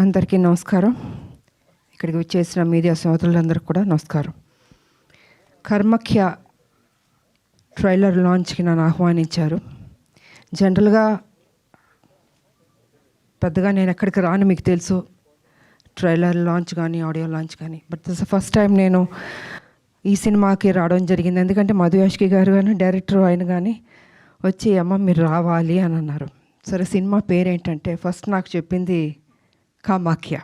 అందరికీ నమస్కారం. ఇక్కడికి వచ్చేసిన మీడియా సోదరులందరికీ కూడా నమస్కారం. కర్మఖ్య ట్రైలర్ లాంచ్కి నన్ను ఆహ్వానించారు. జనరల్గా పెద్దగా నేను ఎక్కడికి రాను, మీకు తెలుసు, ట్రైలర్ లాంచ్ కానీ ఆడియో లాంచ్ కానీ. బట్ దిస్ ఫస్ట్ టైం నేను ఈ సినిమాకి రావడం జరిగింది. ఎందుకంటే మధు యాష్కి గారు కానీ డైరెక్టర్ ఆయన కానీ వచ్చి అమ్మ మీరు రావాలి అని అన్నారు. సరే, సినిమా పేరేంటంటే ఫస్ట్ నాకు చెప్పింది కామాఖ్య.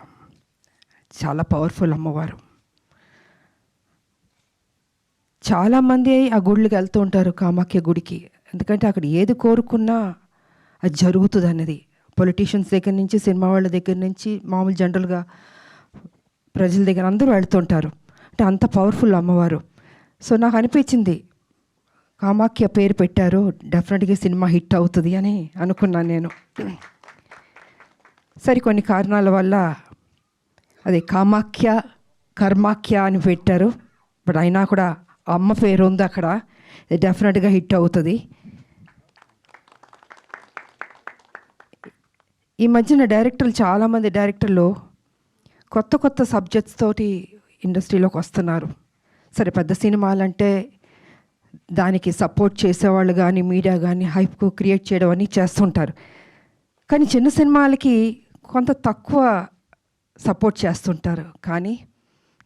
చాలా పవర్ఫుల్ అమ్మవారు. చాలామంది ఆ గుడికి వెళ్తూ ఉంటారు, కామాఖ్య గుడికి. ఎందుకంటే అక్కడ ఏది కోరుకున్నా అది జరుగుతుంది అన్నది. పొలిటీషియన్స్ దగ్గర నుంచి, సినిమా వాళ్ళ దగ్గర నుంచి, మామూలు జనరల్గా ప్రజల దగ్గర అందరూ వెళ్తుంటారు. అంటే అంత పవర్ఫుల్ అమ్మవారు. సో నాకు అనిపించింది కామాఖ్య పేరు పెట్టారు, డెఫినెట్గా సినిమా హిట్ అవుతుంది అని అనుకున్నాను నేను. సరే, కొన్ని కారణాల వల్ల అది కామాఖ్య కర్మాఖ్య అని పెట్టారు. బట్ అయినా కూడా అమ్మ పేరు ఉంది అక్కడ, ఇది డెఫినెట్గా హిట్ అవుతుంది. ఈ మధ్యన చాలామంది డైరెక్టర్లు కొత్త కొత్త సబ్జెక్ట్స్ తోటి ఇండస్ట్రీలోకి వస్తున్నారు. సరే, పెద్ద సినిమాలంటే దానికి సపోర్ట్ చేసేవాళ్ళు కానీ మీడియా కానీ హైప్ క్రియేట్ చేయడం అని చేస్తుంటారు. కానీ చిన్న సినిమాలకి కొంత తక్కువ సపోర్ట్ చేస్తుంటారు. కానీ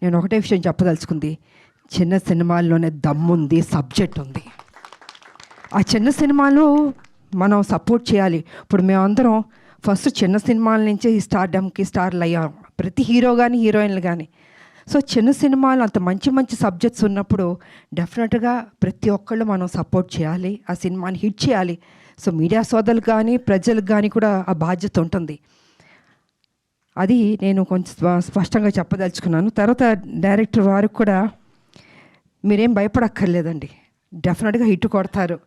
నేను ఒకటే విషయం చెప్పదలుచుకుంది, చిన్న సినిమాల్లోనే దమ్ముంది, సబ్జెక్ట్ ఉంది. ఆ చిన్న సినిమాలు మనం సపోర్ట్ చేయాలి. ఇప్పుడు మేమందరం ఫస్ట్ చిన్న సినిమాల నుంచి స్టార్డమ్కి స్టార్లు అయ్యాం, ప్రతి హీరో కానీ హీరోయిన్లు కానీ. సో చిన్న సినిమాలు అంత మంచి మంచి సబ్జెక్ట్స్ ఉన్నప్పుడు డెఫినెట్గా ప్రతి ఒక్కళ్ళు మనం సపోర్ట్ చేయాలి, ఆ సినిమాని హిట్ చేయాలి. సో మీడియా సోదరులు కానీ ప్రజలకు కానీ కూడా ఆ బాధ్యత ఉంటుంది. అది నేను కొంచెం స్పష్టంగా చెప్పదలుచుకున్నాను. తర్వాత డైరెక్టర్ వారికి కూడా మీరేం భయపడక్కర్లేదండి, డెఫినెట్గా హిట్ కొడతారు.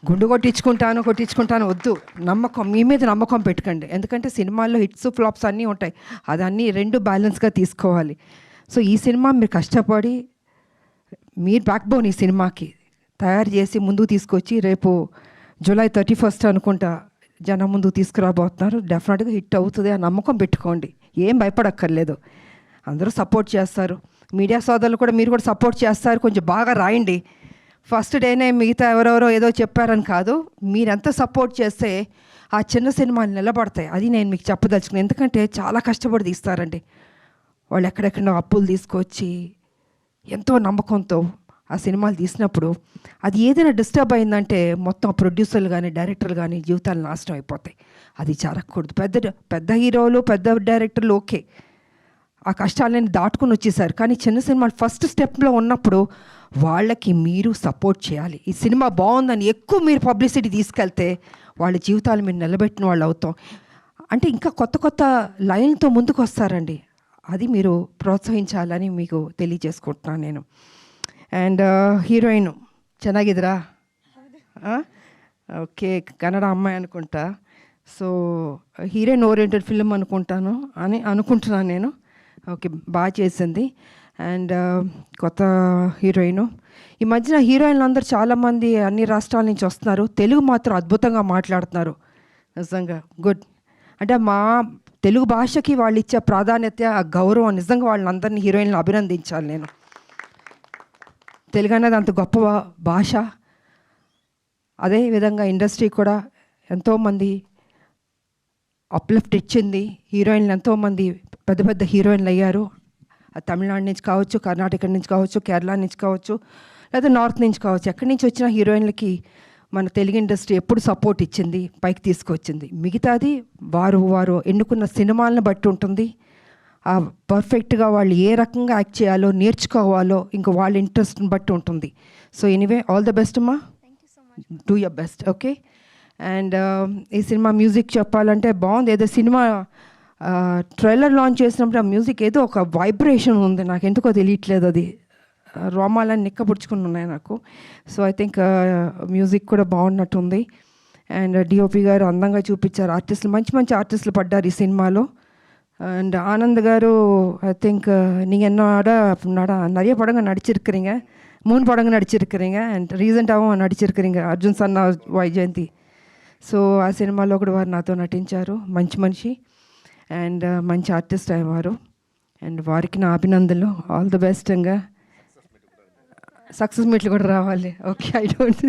గుండు కొట్టించుకుంటాను వద్దు, నమ్మకం మీ మీద నమ్మకం పెట్టుకోండి. ఎందుకంటే సినిమాల్లో హిట్స్ ఫ్లాప్స్ అన్నీ ఉంటాయి, అదన్నీ రెండు బ్యాలెన్స్గా తీసుకోవాలి. సో ఈ సినిమా మీరు కష్టపడి మీరు బ్యాక్ బోన్ ఈ సినిమాకి తయారు చేసి ముందుకు తీసుకొచ్చి రేపు జూలై 31 అనుకుంటా జనం ముందు తీసుకురాబోతున్నారు. డెఫినెట్గా హిట్ అవుతుంది, ఆ నమ్మకం పెట్టుకోండి, ఏం భయపడక్కర్లేదు. అందరూ సపోర్ట్ చేస్తారు, మీడియా సోదరులు కూడా మీరు కూడా సపోర్ట్ చేస్తారు. కొంచెం బాగా రాయండి. ఫస్ట్ డేనే మిగతా ఎవరెవరో ఏదో చెప్పారని కాదు, మీరెంత సపోర్ట్ చేస్తే ఆ చిన్న సినిమాలు నిలబడతాయి. అది నేను మీకు చెప్పదలుచుకున్నాను. ఎందుకంటే చాలా కష్టపడి తీస్తారండి వాళ్ళు, ఎక్కడెక్కడో అప్పులు తీసుకొచ్చి ఎంతో నమ్మకంతో ఆ సినిమాలు తీసినప్పుడు అది ఏదైనా డిస్టర్బ్ అయిందంటే మొత్తం ప్రొడ్యూసర్లు కానీ డైరెక్టర్లు కానీ జీవితాలు నాశనం అయిపోతాయి. అది జరగకూడదు. పెద్ద హీరోలు పెద్ద డైరెక్టర్లు ఓకే, ఆ కష్టాలని దాటుకుని వచ్చేసారు. కానీ చిన్న సినిమాలు ఫస్ట్ స్టెప్లో ఉన్నప్పుడు వాళ్ళకి మీరు సపోర్ట్ చేయాలి. ఈ సినిమా బాగుందని ఎక్కువ మీరు పబ్లిసిటీ తీసుకెళ్తే వాళ్ళ జీవితాలు మీరు నిలబెట్టిన వాళ్ళు అవుతాం. అంటే ఇంకా కొత్త కొత్త లైన్తో ముందుకు వస్తారండి, అది మీరు ప్రోత్సహించాలని మీకు తెలియజేసుకుంటున్నాను నేను. అండ్ హీరోయిన్ ಚೆನ್ನಾಗಿದ್ದೀರಾ? ఓకే, కన్నడ అమ్మాయి అనుకుంటా. సో హీరోయిన్ ఓరియంటెడ్ ఫిల్మ్ అనుకుంటున్నాను నేను. ఓకే, బాగా చేసింది. అండ్ కొత్త హీరోయిన్. ఈ మధ్యన హీరోయిన్లు అందరూ చాలామంది అన్ని రాష్ట్రాల నుంచి వస్తున్నారు, తెలుగు మాత్రం అద్భుతంగా మాట్లాడుతున్నారు. నిజంగా గుడ్. అంటే మా తెలుగు భాషకి వాళ్ళు ఇచ్చే ప్రాధాన్యత, ఆ గౌరవం, నిజంగా వాళ్ళందరినీ హీరోయిన్లు అభినందించాలి నేను. తెలుగు అనేది అంత గొప్ప భాష. అదేవిధంగా ఇండస్ట్రీ కూడా ఎంతోమంది అప్లిఫ్ట్ ఇచ్చింది. హీరోయిన్లు ఎంతోమంది పెద్ద పెద్ద హీరోయిన్లు అయ్యారు. తమిళనాడు నుంచి కావచ్చు, కర్ణాటక నుంచి కావచ్చు, కేరళ నుంచి కావచ్చు, లేదా నార్త్ నుంచి కావచ్చు, ఎక్కడి నుంచి వచ్చిన హీరోయిన్లకి మన తెలుగు ఇండస్ట్రీ ఎప్పుడు సపోర్ట్ ఇచ్చింది, పైకి తీసుకొచ్చింది. మిగతాది వారు ఎన్నుకున్న సినిమాలను బట్టి ఉంటుంది. పర్ఫెక్ట్గా వాళ్ళు ఏ రకంగా యాక్ట్ చేయాలో నేర్చుకోవాలో ఇంకా వాళ్ళ ఇంట్రెస్ట్ని బట్టి ఉంటుంది. So anyway, all the best అమ్మా, do your best. Okay. And ఈ సినిమా మ్యూజిక్ చెప్పాలంటే బాగుంది. ఏదో సినిమా ట్రైలర్ లాంచ్ చేసినప్పుడు ఆ మ్యూజిక్ ఏదో ఒక వైబ్రేషన్ ఉంది, నాకు ఎందుకో తెలియట్లేదు, అది రోమాలని నిక్కపుడుచుకుని ఉన్నాయి నాకు. సో ఐ థింక్ మ్యూజిక్ కూడా బాగున్నట్టుంది. అండ్ డిఓపి గారు అందంగా చూపించారు, ఆర్టిస్టులు మంచి మంచి ఆర్టిస్టులు పడ్డారు ఈ సినిమాలో. And Anand car I think நீங்கள் என்னோட நிறைய படங்கள் நடிச்சிருக்கிறீங்க, 3 படங்கள் நடிச்சிருக்கிறீங்க. And రీసెంట్గాவும் నడిచిరుக்கிறீங்க, Arjun Sanna Vyjayanthi. So ఆ సినిమాలో కూడా వారు నాతో నటించారు, మంచి మనిషి. అండ్ మంచి ఆర్టిస్ట్ అయ్యేవారు. అండ్ వారికి నా అభినందనలు. All the best. ఇంకా సక్సెస్ మీట్లు కూడా రావాలి. Okay, I don't.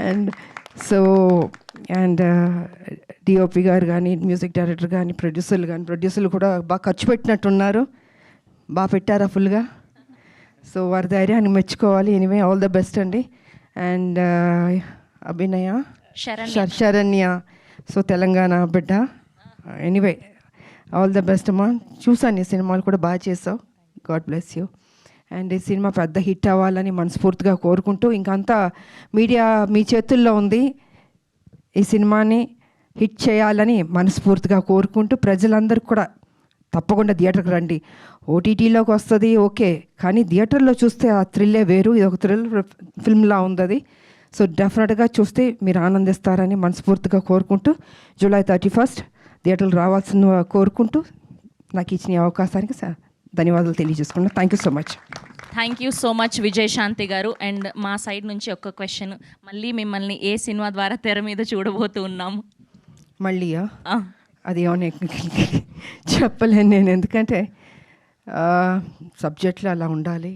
And so and DOP గారు కానీ, మ్యూజిక్ డైరెక్టర్ కానీ, ప్రొడ్యూసర్లు కూడా బాగా ఖర్చు పెట్టినట్టున్నారు. బాగా పెట్టారా ఫుల్గా? సో వారి ధైర్యాన్ని మెచ్చుకోవాలి. ఎనీవే, ఆల్ ద బెస్ట్ అండి. అండ్ అభినయ శరణ్య, సో తెలంగాణ బిడ్డ. ఎనీవే, ఆల్ ద బెస్ట్ అమ్మా. చూసాను ఈ సినిమాలు కూడా బాగా చేసావు. God bless you. అండ్ ఈ సినిమా పెద్ద హిట్ అవ్వాలని మనస్ఫూర్తిగా కోరుకుంటూ, ఇంకంతా మీడియా మీ చేతుల్లో ఉంది. ఈ సినిమాని హిట్ చేయాలని మనస్ఫూర్తిగా కోరుకుంటూ, ప్రజలందరికీ కూడా తప్పకుండా థియేటర్కి రండి. ఓటీటీలోకి వస్తుంది ఓకే, కానీ థియేటర్లో చూస్తే ఆ థ్రిల్లే వేరు. ఇది ఒక థ్రిల్ ఫిల్మ్లా ఉంది అది. సో డెఫినెట్గా చూస్తే మీరు ఆనందిస్తారని మనస్ఫూర్తిగా కోరుకుంటూ, జూలై 31 థియేటర్లు రావాల్సిన కోరుకుంటూ, నాకు ఇచ్చిన అవకాశానికి ధన్యవాదాలు తెలియజేసుకున్నాను. Thank you so much. Thank you so much Vijayashanti గారు. అండ్ మా సైడ్ నుంచి ఒక క్వశ్చన్, మళ్ళీ మిమ్మల్ని ఏ సినిమా ద్వారా తెర మీద చూడబోతూ ఉన్నాము? మళ్ళీయా? అది ఏమన్నా చెప్పలేను నేను, ఎందుకంటే సబ్జెక్ట్లో అలా ఉండాలి,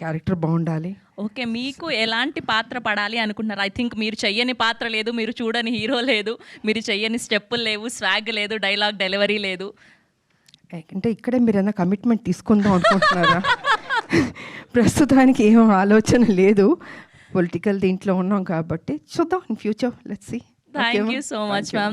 క్యారెక్టర్ బాగుండాలి. ఓకే, మీకు ఎలాంటి పాత్ర పడాలి అనుకుంటున్నారు? ఐ థింక్ మీరు చెయ్యని పాత్ర లేదు, మీరు చూడని హీరో లేదు, మీరు చెయ్యని స్టెప్పులు లేవు, స్వాగ్ లేదు, డైలాగ్ డెలివరీ లేదు. అంటే ఇక్కడే మీరు ఏమైనా కమిట్మెంట్ తీసుకుందాం అనుకుంటున్నారా? ప్రస్తుతానికి ఏం ఆలోచన లేదు. పొలిటికల్ దీంట్లో ఉన్నాం కాబట్టి చూద్దాం in future. Let's see. Thank you so much ma'am.